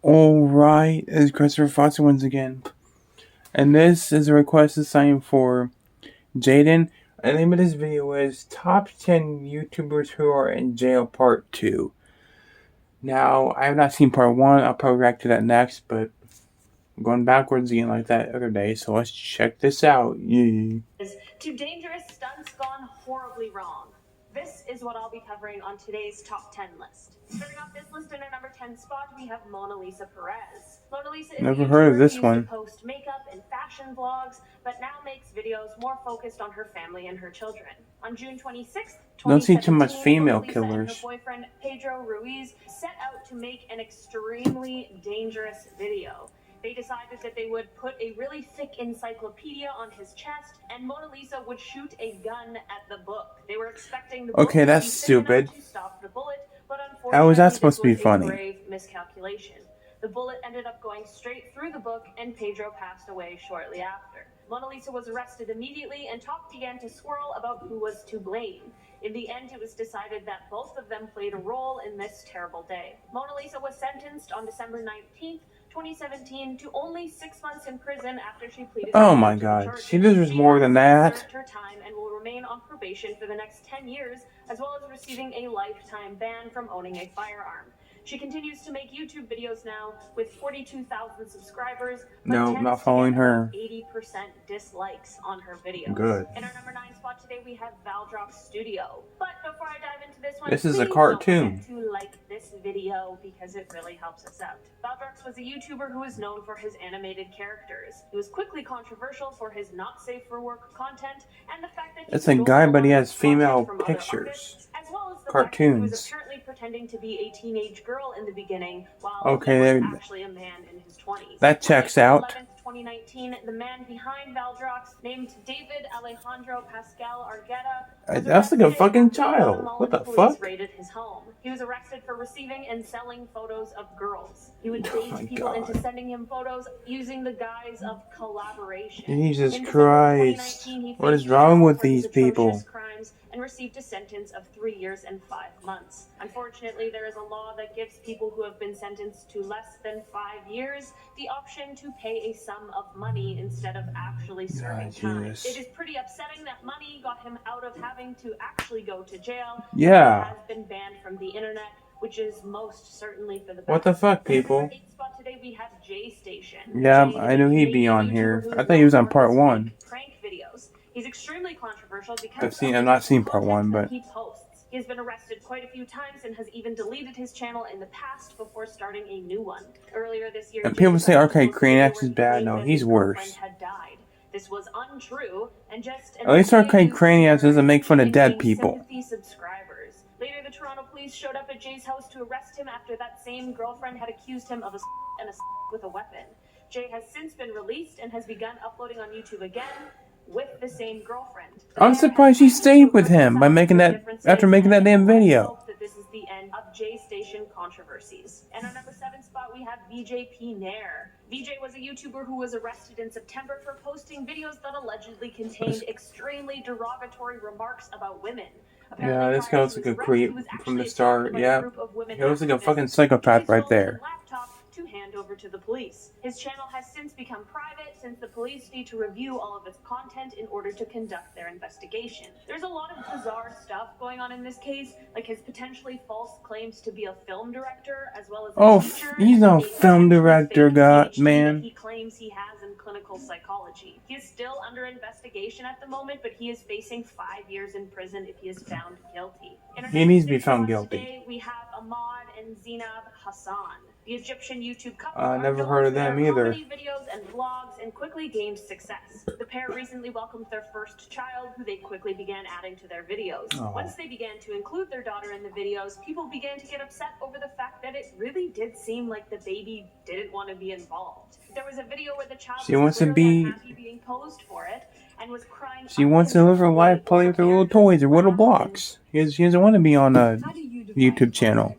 Alright, it's Christopher Foster once again. And this is a request to sign for Jaden. The name of this video is Top 10 YouTubers Who Are in Jail Part 2. Now, I have not seen Part 1. I'll probably react to that next, but I'm going backwards again like that other day, so let's check this out. Yeah. To dangerous stunts gone horribly wrong. This is what I'll be covering on today's top 10 list. Starting off this list in our number 10 spot, we have Mona Lisa Perez. Mona Lisa is Never heard of this one. Used to post makeup and fashion vlogs, but now makes videos more focused on her family and her children. On June 26th, don't see too much female Mona Lisa killers. And her boyfriend Pedro Ruiz set out to make an extremely dangerous video. They decided that they would put a really thick encyclopedia on his chest, and Mona Lisa would shoot a gun at the book. They were expecting the book okay, that's stupid. to stop the bullet, but how is that supposed to be funny? A grave miscalculation. The bullet ended up going straight through the book, and Pedro passed away shortly after. Mona Lisa was arrested immediately, and talk began to swirl about who was to blame. In the end, it was decided that both of them played a role in this terrible day. Mona Lisa was sentenced on December 19th, 2017 to only 6 months in prison after she pleaded. Oh my God, she deserves more than that. Her time and will remain on probation for the next 10 years, as well as receiving a lifetime ban from owning a firearm. She continues to make YouTube videos now with 42,000 subscribers. No, not following her. 80% dislikes on her videos. Good. In our number 9 spot today, we have Valdrock Studio. But before I dive into this one, this is a cartoon. Don't forget to like this video because it really helps us out. Valdrox was a YouTuber who was known for his animated characters. He was quickly controversial for his not safe for work content and the fact that it's a guy, but he has female pictures. As well as the cartoons. He was apparently pretending to be a teenage girl in the beginning, while okay, he was actually a man in his 20s. That checks out. 2019, the man behind Valdrox, named David Alejandro Pascal Argueta, that's like a fucking child. What the fuck? Raided his home. He was arrested for receiving and selling photos of girls. He would bait people into sending him photos using the guise of collaboration. Jesus Christ. What is wrong with these people? Crimes and received a sentence of 3 years and 5 months. Unfortunately, there is a law that gives people who have been sentenced to less than 5 years the option to pay a sum of money instead of actually serving time. It is pretty upsetting that money got him out of having to actually go to jail. Yeah. He has been banned from the internet, which is most certainly for the best. What the fuck, people? Spot today we have J Station. Yeah, I knew he'd be on here. I thought he was on part 1. Prank videos. He's extremely controversial because I've not seen part 1, but he posts. He has been arrested quite a few times and has even deleted his channel in the past before starting a new one. Earlier this year, and people say Arcade Craniacs is bad. No, he's worse. This was untrue, and just at least Arcade Craniacs doesn't make fun of dead people. Subscribers. Later, the Toronto police showed up at Jay's house to arrest him after that same girlfriend had accused him of a with a weapon. Jay has since been released and has begun uploading on YouTube again with the same girlfriend. I'm surprised she stayed with him by making that after making that damn video. That this is the end of J Station controversies. And on number 7 spot, we have VJ Nair. VJ was a YouTuber who was arrested in September for posting videos that allegedly contained extremely derogatory remarks about women. Yeah, this guy looks like a creep from the start. Yeah, he looks like a fucking psychopath right there. To hand over to the police. His channel has since become private since the police need to review all of its content in order to conduct their investigation. There's a lot of bizarre stuff going on in this case, like his potentially false claims to be a film director as well as a teacher. He's no film director, man. He claims he has in clinical psychology. He is still under investigation at the moment, but he is facing 5 years in prison if he is found guilty. He needs to be found guilty. Today, we have Ahmad and Zainab Hassan. The Egyptian YouTube couple never heard of them either. Videos and vlogs and quickly gained success. The pair recently welcomed their first child, who they quickly began adding to their videos. Once they began to include their daughter in the videos, people began to get upset over the fact that it really did seem like the baby didn't want to be involved. There was a video where the child was unhappy being posed for it and was crying. She wants to live her life, play with her little toys or little blocks. She doesn't want to be on a YouTube channel.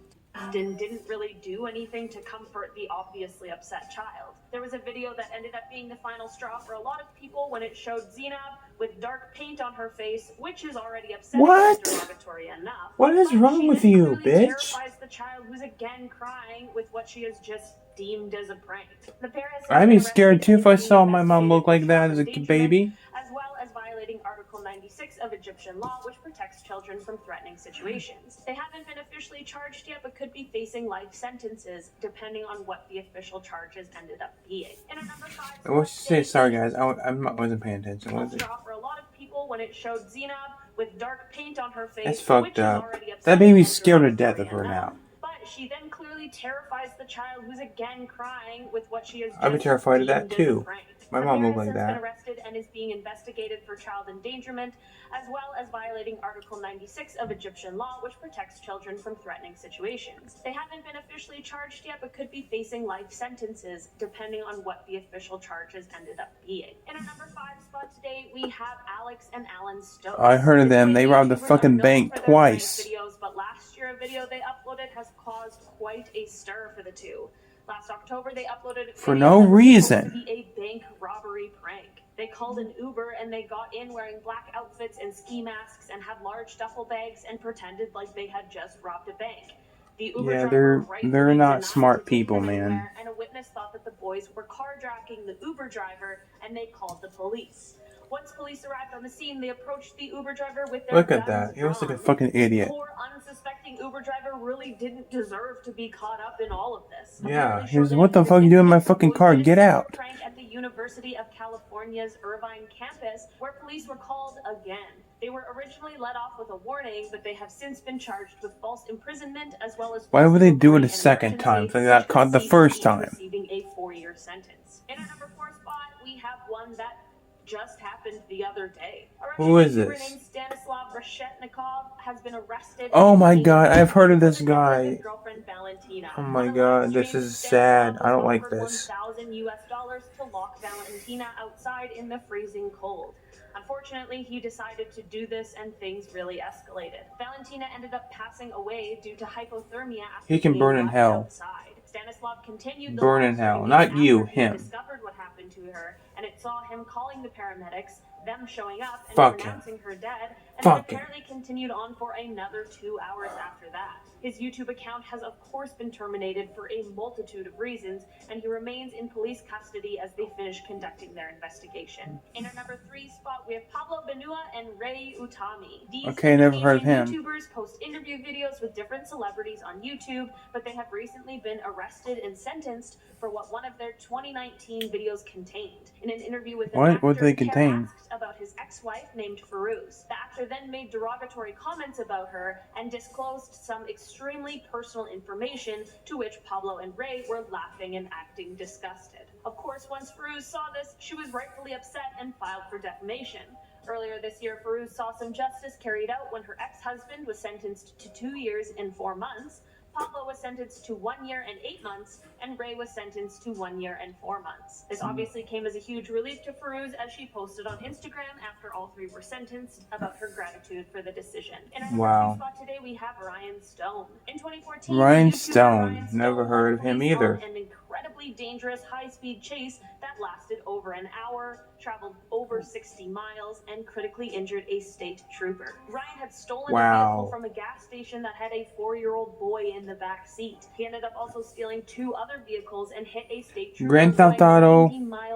often didn't really do anything to comfort the obviously upset child. There was a video that ended up being the final straw for a lot of people when it showed Zainab with dark paint on her face, which is already upsetting and derogatory enough. What is wrong with you, bitch? Terrifies the child, who's again crying with what she has just deemed as a prank. The pair has I'd be scared too if I saw my mom look like that as a baby. As well as violating Article 96 of Egyptian law, which protects children from threatening situations. They haven't been officially charged yet, but could be facing life sentences, depending on what the official charges ended up being. In a number 5, I wish to say sorry, guys. I wasn't paying attention. Was it? For a lot of people, when it showed Zainab with dark paint on her face, that's fucked up. That baby's scared to death of her now. But she then clearly terrifies the child, who's again crying with what she has. I'd be terrified of that too. My mom looked like that. Been arrested and is being investigated for child endangerment, as well as violating Article 96 of Egyptian law, which protects children from threatening situations. They haven't been officially charged yet, but could be facing life sentences, depending on what the official charges ended up being. In a number 5 spot today, we have Alex and Alan Stokes. I heard of them. They robbed the fucking bank twice. Videos, but last year a video they uploaded has caused quite a stir for the two. Last October, they uploaded for no reason. To be a bank robbery prank. They called an Uber and they got in wearing black outfits and ski masks and had large duffel bags and pretended like they had just robbed a bank. The Uber they're not smart people, man. And a witness thought that the boys were carjacking the Uber driver, and they called the police. Once police arrived on the scene, they approached the Uber driver with their Look at that. He looks like a fucking idiot. Poor unsuspecting Uber driver really didn't deserve to be caught up in all of this. Yeah, he was, what the fuck are you doing in my fucking car? Get out. Prank at the University of California's Irvine campus, where police were called again. They were originally let off with a warning, but they have since been charged with false imprisonment as well as. Why would they do it a second time if they got caught the first time? Receiving a 4-year sentence. In a number 4 spot, we have one that just happened the other day. Who is this? Stanislav Reshetnikov has been arrested. Oh my god, I've heard of this guy. Girlfriend Valentina. Oh my god, this is sad. I don't like this. $1,000 to lock Valentina outside in the freezing cold. Unfortunately, he decided to do this and things really escalated. Valentina ended up passing away due to hypothermia after he can burn in hell. Outside. Stanislav continued burn in hell. Not you, him. Discovered what happened to her, and it saw him calling the paramedics, them showing up and pronouncing her dead, and then apparently continued on for another 2 hours after that. His YouTube account has of course been terminated for a multitude of reasons, and he remains in police custody as they finish conducting their investigation. In our number 3 spot, we have Pablo Benua and Ray Utami. These never heard of him. YouTubers post interview videos with different celebrities on YouTube, but they have recently been arrested and sentenced for what one of their 2019 videos contained. In an interview with an actor, what do they contain? Asked about his ex-wife named Firuz. The actor then made derogatory comments about her and disclosed some extremely personal information, to which Pablo and Ray were laughing and acting disgusted. Of course, once Firuz saw this, she was rightfully upset and filed for defamation. Earlier this year, Firuz saw some justice carried out when her ex-husband was sentenced to 2 years and 4 months. Pablo was sentenced to 1 year and 8 months, and Ray was sentenced to 1 year and 4 months. This obviously came as a huge relief to Firuz, as she posted on Instagram after all 3 were sentenced about her gratitude for the decision. In our number 2 spot today, we have Ryan Stone. In 2014, Ryan Stone. Never heard of him either. An incredibly dangerous high-speed chase that lasted over an hour, traveled over 60 miles, and critically injured a state trooper. Ryan had stolen a vehicle from a gas station that had a 4-year-old boy in the back seat. He ended up also stealing 2 other vehicles and hit a state trooper. Grand Theft Auto.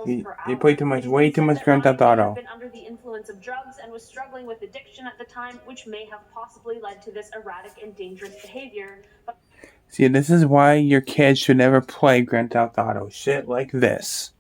He played way too much Grand Theft Auto. Been under the influence of drugs and was struggling with addiction at the time, which may have possibly led to this erratic and dangerous behavior. See, this is why your kids should never play Grand Theft Auto. Shit like this.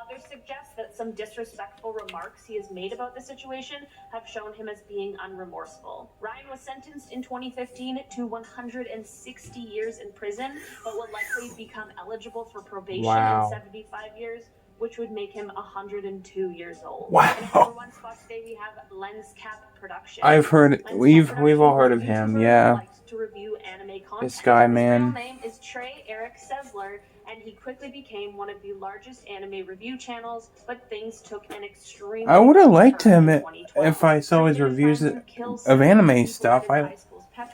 Others suggest that some disrespectful remarks he has made about the situation have shown him as being unremorseful. Ryan was sentenced in 2015 to 160 years in prison, but will likely become eligible for probation in 75 years, which would make him 102 years old. Wow. And number 1 spot today, we have LensCap Production. I've heard, we've all heard of him, yeah. To review anime content. This guy, man. His real name is Trey Eric Sessler, and he quickly became one of the largest anime review channels, but things took an extreme. I would have liked him if I saw his reviews of anime stuff.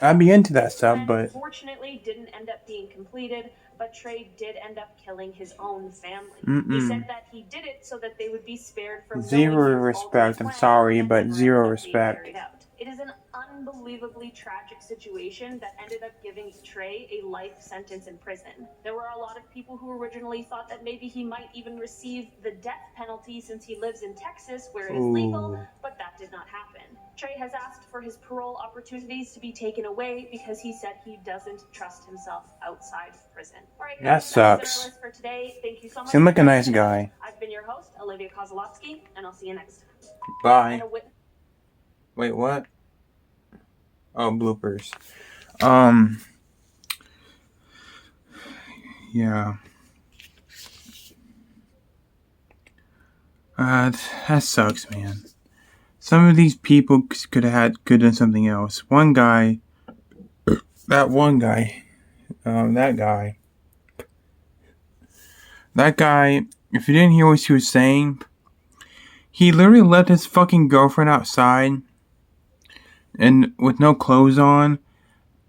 I'd be into that stuff, but unfortunately didn't end up being completed, but Trey did end up killing his own family. Mm-mm. He said that he did it so that they would be spared from Zero respect. I'm sorry, but zero respect. It is an unbelievably tragic situation that ended up giving Trey a life sentence in prison. There were a lot of people who originally thought that maybe he might even receive the death penalty since he lives in Texas where it is legal, but that did not happen. Trey has asked for his parole opportunities to be taken away because he said he doesn't trust himself outside prison. All right, guys, that sucks. That's our list for today. Thank you so much. Seemed like a nice guy. I've been your host, Olivia Kozlowski, and I'll see you next time. Bye. Wait, what? Oh, bloopers. Yeah. That sucks, man. Some of these people could have done something else. That guy, if you didn't hear what she was saying, he literally left his fucking girlfriend outside and with no clothes on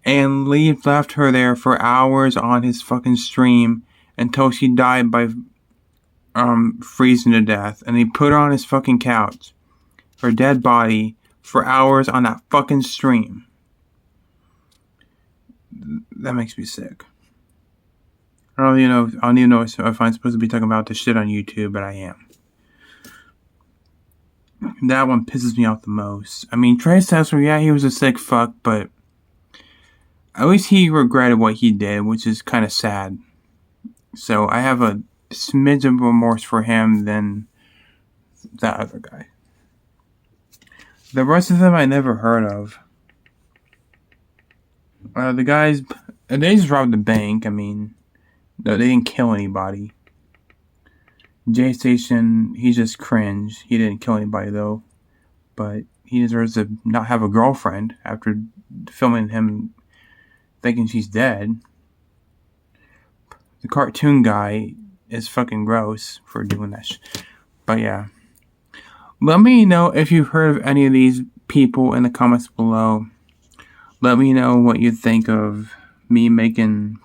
and left her there for hours on his fucking stream until she died by freezing to death. And he put her on his fucking couch, her dead body, for hours on that fucking stream. That makes me sick. I don't even know if I'm supposed to be talking about this shit on YouTube, but I am. That one pisses me off the most. I mean, Trey Sessler, yeah, he was a sick fuck, but at least he regretted what he did, which is kind of sad. So I have a smidge of remorse for him than that other guy. The rest of them I never heard of. The guys, they just robbed the bank. I mean, no, they didn't kill anybody. J Station, he just cringed. He didn't kill anybody though, but he deserves to not have a girlfriend after filming him thinking she's dead. The cartoon guy is fucking gross for doing that but yeah. Let me know if you've heard of any of these people in the comments below. Let me know what you think of me making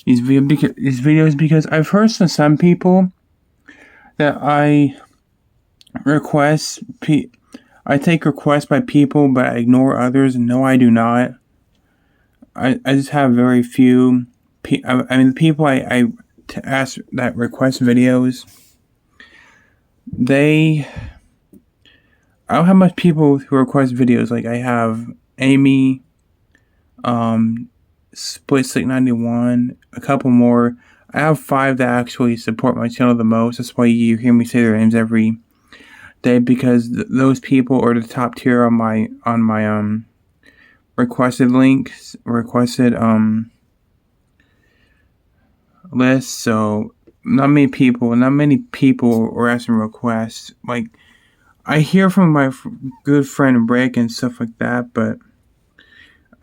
these videos because I've heard from some people that I take requests by people, but I ignore others. No, I do not. I just have very few. The people I ask that request videos, I don't have much people who request videos. Like I have Amy, Split Stick 91, a couple more. I have 5 that actually support my channel the most. That's why you hear me say their names every day, because those people are the top tier on my requested list. So not many people are asking requests. Like I hear from my good friend Rick and stuff like that, but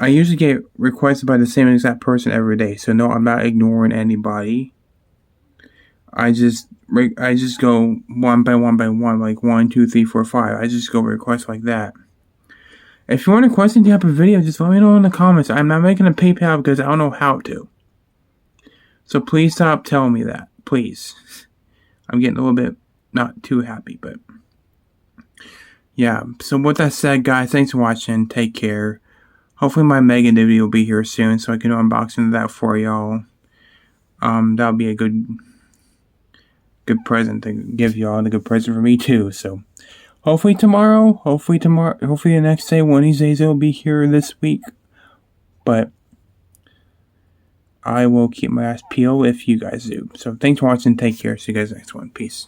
I usually get requested by the same exact person every day. So no, I'm not ignoring anybody. I just go one by one, like 1, 2, 3, 4, 5. I just go request like that. If you want to request any type of video, just let me know in the comments. I'm not making a PayPal because I don't know how to. So please stop telling me that. Please. I'm getting a little bit not too happy, but yeah. So with that said, guys, thanks for watching. Take care. Hopefully my Megan video will be here soon so I can do unboxing that for y'all. That'll be a good present to give y'all and a good present for me too. So hopefully the next day, one of these days it'll be here this week. But I will keep my ass peeled if you guys do. So thanks for watching. Take care. See you guys next one. Peace.